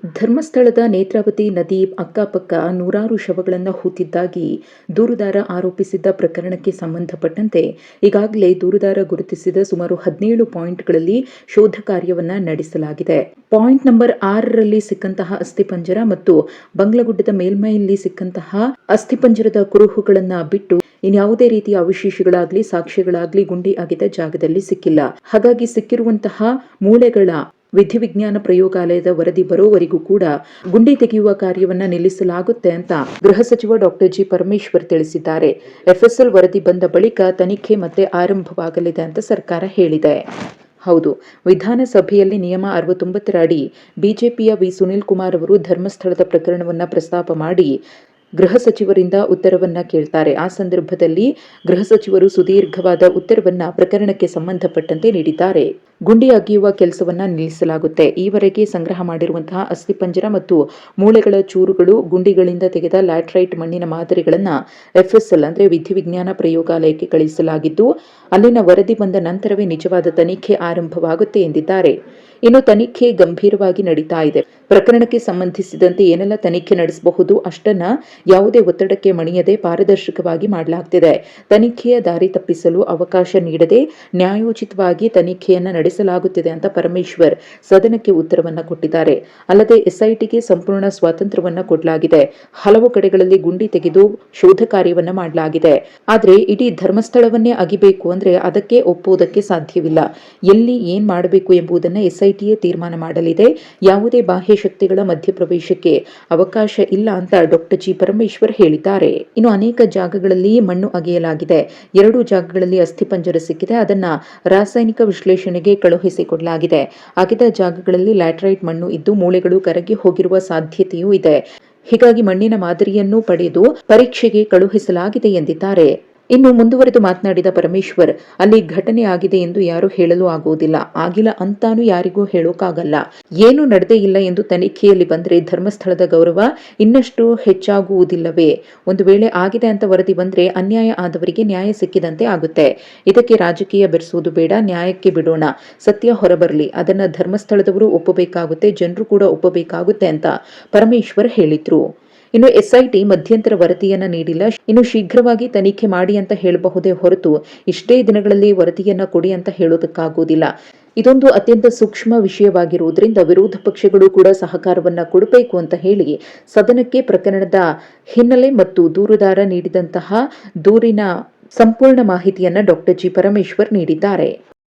ಧರ್ಮಸ್ಥಳದ ನೇತ್ರಾವತಿ ನದಿ ಅಕ್ಕಪಕ್ಕ ನೂರಾರು ಶವಗಳನ್ನು ಹೂತಿದ್ದಾಗಿ ದೂರುದಾರ ಆರೋಪಿಸಿದ್ದ ಪ್ರಕರಣಕ್ಕೆ ಸಂಬಂಧಪಟ್ಟಂತೆ ಈಗಾಗಲೇ ದೂರುದಾರ ಗುರುತಿಸಿದ ಸುಮಾರು 17 ಪಾಯಿಂಟ್ಗಳಲ್ಲಿ ಶೋಧ ಕಾರ್ಯವನ್ನು ನಡೆಸಲಾಗಿದೆ. ಪಾಯಿಂಟ್ ನಂಬರ್ 6ರಲ್ಲಿ ಸಿಕ್ಕಂತಹ ಅಸ್ಥಿಪಂಜರ ಮತ್ತು ಬಂಗ್ಲಗುಡ್ಡದ ಮೇಲ್ಮೈಯಲ್ಲಿ ಸಿಕ್ಕಂತಹ ಅಸ್ಥಿಪಂಜರದ ಕುರುಹುಗಳನ್ನು ಬಿಟ್ಟು ಇನ್ಯಾವುದೇ ರೀತಿಯ ಅವಶೇಷಗಳಾಗ್ಲಿ ಸಾಕ್ಷ್ಯಗಳಾಗ್ಲಿ ಗುಂಡಿ ಅಗೆದ ಜಾಗದಲ್ಲಿ ಸಿಕ್ಕಿಲ್ಲ. ಹಾಗಾಗಿ ಸಿಕ್ಕಿರುವಂತಹ ಮೂಳೆಗಳ ವಿಧಿವಿಜ್ಞಾನ ಪ್ರಯೋಗಾಲಯದ ವರದಿ ಬರೋವರೆಗೂ ಕೂಡ ಗುಂಡಿ ತೆಗೆಯುವ ಕಾರ್ಯವನ್ನ ನಿಲ್ಲಿಸಲಾಗುತ್ತೆ ಅಂತ ಗೃಹ ಸಚಿವ ಡಾಕ್ಟರ್ ಜಿ ಪರಮೇಶ್ವರ್ ತಿಳಿಸಿದ್ದಾರೆ. ಎಫ್ಎಸ್ಎಲ್ ವರದಿ ಬಂದ ಬಳಿಕ ತನಿಖೆ ಮತ್ತೆ ಆರಂಭವಾಗಲಿದೆ ಅಂತ ಸರ್ಕಾರ ಹೇಳಿದೆ. ಹೌದು, ವಿಧಾನಸಭೆಯಲ್ಲಿ ನಿಯಮ 69ರ ಅಡಿ ಬಿಜೆಪಿಯ ವಿ ಸುನೀಲ್ ಕುಮಾರ್ ಅವರು ಧರ್ಮಸ್ಥಳದ ಪ್ರಕರಣವನ್ನ ಪ್ರಸ್ತಾಪ ಮಾಡಿ ಗೃಹ ಸಚಿವರಿಂದ ಉತ್ತರವನ್ನ ಕೇಳ್ತಾರೆ. ಆ ಸಂದರ್ಭದಲ್ಲಿ ಗೃಹ ಸಚಿವರು ಸುದೀರ್ಘವಾದ ಉತ್ತರವನ್ನ ಪ್ರಕರಣಕ್ಕೆ ಸಂಬಂಧಪಟ್ಟಂತೆ ನೀಡಿದ್ದಾರೆ. ಗುಂಡಿ ಅಗೆಯುವ ಕೆಲಸವನ್ನ ನಿಲ್ಲಿಸಲಾಗುತ್ತೆ. ಈವರೆಗೆ ಸಂಗ್ರಹ ಮಾಡಿರುವಂತಹ ಅಸ್ಥಿಪಂಜರ ಮತ್ತು ಮೂಳೆಗಳ ಚೂರುಗಳು, ಗುಂಡಿಗಳಿಂದ ತೆಗೆದ ಲ್ಯಾಟರೈಟ್ ಮಣ್ಣಿನ ಮಾದರಿಗಳನ್ನ ಎಫ್ಎಸ್ಎಲ್ ಅಂದ್ರೆ ವಿಧಿವಿಜ್ಞಾನ ಪ್ರಯೋಗಾಲಯಕ್ಕೆ ಕಳುಹಿಸಲಾಗಿದ್ದು, ಅಲ್ಲಿನ ವರದಿ ಬಂದ ನಂತರವೇ ನಿಜವಾದ ತನಿಖೆ ಆರಂಭವಾಗುತ್ತೆ ಎಂದಿದ್ದಾರೆ. ಇನ್ನು ತನಿಖೆ ಗಂಭೀರವಾಗಿ ನಡೀತಾ ಇದೆ. ಪ್ರಕರಣಕ್ಕೆ ಸಂಬಂಧಿಸಿದಂತೆ ಏನೆಲ್ಲ ತನಿಖೆ ನಡೆಸಬಹುದು ಅಷ್ಟನ್ನ ಯಾವುದೇ ಒತ್ತಡಕ್ಕೆ ಮಣಿಯದೆ ಪಾರದರ್ಶಕವಾಗಿ ಮಾಡಲಾಗ್ತಿದೆ. ತನಿಖೆಯ ದಾರಿ ತಪ್ಪಿಸಲು ಅವಕಾಶ ನೀಡದೆ ನ್ಯಾಯೋಚಿತವಾಗಿ ತನಿಖೆಯನ್ನ ನಡೆಸಲಾಗುತ್ತಿದೆ ಅಂತ ಪರಮೇಶ್ವರ್ ಸದನಕ್ಕೆ ಉತ್ತರವನ್ನ ಕೊಟ್ಟಿದ್ದಾರೆ. ಅಲ್ಲದೆ ಎಸ್ಐಟಿಗೆ ಸಂಪೂರ್ಣ ಸ್ವಾತಂತ್ರ್ಯವನ್ನ ಕೊಡಲಾಗಿದೆ. ಹಲವು ಕಡೆಗಳಲ್ಲಿ ಗುಂಡಿ ತೆಗೆದು ಶೋಧ ಕಾರ್ಯವನ್ನ ಮಾಡಲಾಗಿದೆ. ಆದ್ರೆ ಇಡೀ ಧರ್ಮಸ್ಥಳವನ್ನೇ ಅಗಿಬೇಕು ಅಂದ್ರೆ ಅದಕ್ಕೆ ಒಪ್ಪುವುದಕ್ಕೆ ಸಾಧ್ಯವಿಲ್ಲ. ಎಲ್ಲಿ ಏನ್ ಮಾಡಬೇಕು ಎಂಬುದನ್ನ ಎಸ್ಐಟಿಯೇ ತೀರ್ಮಾನ ಮಾಡಲಿದೆ. ಯಾವುದೇ ಬಾಹ್ಯ ಶಕ್ತಿಗಳ ಮಧ್ಯಪ್ರವೇಶಕ್ಕೆ ಅವಕಾಶ ಇಲ್ಲ ಅಂತ ಡಾಕ್ಟರ್ ಜಿ ಪರಮೇಶ್ವರ್ ಹೇಳಿದ್ದಾರೆ. ಇನ್ನು ಅನೇಕ ಜಾಗಗಳಲ್ಲಿ ಮಣ್ಣು ಅಗೆಯಲಾಗಿದೆ. 2 ಜಾಗಗಳಲ್ಲಿ ಅಸ್ಥಿಪಂಜರ ಸಿಕ್ಕಿದೆ. ಅದನ್ನ ರಾಸಾಯನಿಕ ವಿಶ್ಲೇಷಣೆಗೆ ಕಳುಹಿಸಿಕೊಡಲಾಗಿದೆ. ಅಗೆದ ಜಾಗಗಳಲ್ಲಿ ಲ್ಯಾಟರೈಟ್ ಮಣ್ಣು ಇದ್ದು ಮೂಳೆಗಳು ಕರಗಿ ಹೋಗಿರುವ ಸಾಧ್ಯತೆಯೂ ಇದೆ. ಹೀಗಾಗಿ ಮಣ್ಣಿನ ಮಾದರಿಯನ್ನು ಪಡೆದು ಪರೀಕ್ಷೆಗೆ ಕಳುಹಿಸಲಾಗಿದೆ ಎಂದಿದ್ದಾರೆ. ಇನ್ನು ಮುಂದುವರೆದು ಮಾತನಾಡಿದ ಪರಮೇಶ್ವರ್, ಅಲ್ಲಿ ಘಟನೆ ಆಗಿದೆ ಎಂದು ಯಾರು ಹೇಳಲು ಆಗುವುದಿಲ್ಲ. ಆಗಿಲ್ಲ ಅಂತಾನೂ ಯಾರಿಗೂ ಹೇಳೋಕ್ಕಾಗಲ್ಲ. ಏನು ನಡೆದೇ ಇಲ್ಲ ಎಂದು ತನಿಖೆಯಲ್ಲಿ ಬಂದರೆ ಧರ್ಮಸ್ಥಳದ ಗೌರವ ಇನ್ನಷ್ಟು ಹೆಚ್ಚಾಗುವುದಿಲ್ಲವೇ? ಒಂದು ವೇಳೆ ಆಗಿದೆ ಅಂತ ವರದಿ ಬಂದ್ರೆ ಅನ್ಯಾಯ ಆದವರಿಗೆ ನ್ಯಾಯ ಸಿಕ್ಕಿದಂತೆ ಆಗುತ್ತೆ. ಇದಕ್ಕೆ ರಾಜಕೀಯ ಬೆರೆಸುವುದು ಬೇಡ, ನ್ಯಾಯಕ್ಕೆ ಬಿಡೋಣ. ಸತ್ಯ ಹೊರಬರಲಿ, ಅದನ್ನ ಧರ್ಮಸ್ಥಳದವರು ಒಪ್ಪಬೇಕಾಗುತ್ತೆ, ಜನರು ಕೂಡ ಒಪ್ಪಬೇಕಾಗುತ್ತೆ ಅಂತ ಪರಮೇಶ್ವರ್ ಹೇಳಿದ್ರು. ಇನ್ನು ಎಸ್ಐಟಿ ಮಧ್ಯಂತರ ವರದಿಯನ್ನ ನೀಡಿಲ್ಲ. ಇನ್ನು ಶೀಘ್ರವಾಗಿ ತನಿಖೆ ಮಾಡಿ ಅಂತ ಹೇಳಬಹುದೇ ಹೊರತು ಇಷ್ಟೇ ದಿನಗಳಲ್ಲಿ ವರದಿಯನ್ನ ಕೊಡಿ ಅಂತ ಹೇಳೋದಕ್ಕಾಗುವುದಿಲ್ಲ. ಇದೊಂದು ಅತ್ಯಂತ ಸೂಕ್ಷ್ಮ ವಿಷಯವಾಗಿರುವುದರಿಂದ ವಿರೋಧ ಪಕ್ಷಗಳು ಕೂಡ ಸಹಕಾರವನ್ನ ಕೊಡಬೇಕು ಅಂತ ಹೇಳಿ ಸದನಕ್ಕೆ ಪ್ರಕರಣದ ಹಿನ್ನೆಲೆ ಮತ್ತು ದೂರುದಾರ ನೀಡಿದಂತಹ ದೂರಿನ ಸಂಪೂರ್ಣ ಮಾಹಿತಿಯನ್ನ ಡಾಕ್ಟರ್ ಜಿ ಪರಮೇಶ್ವರ್ ನೀಡಿದ್ದಾರೆ.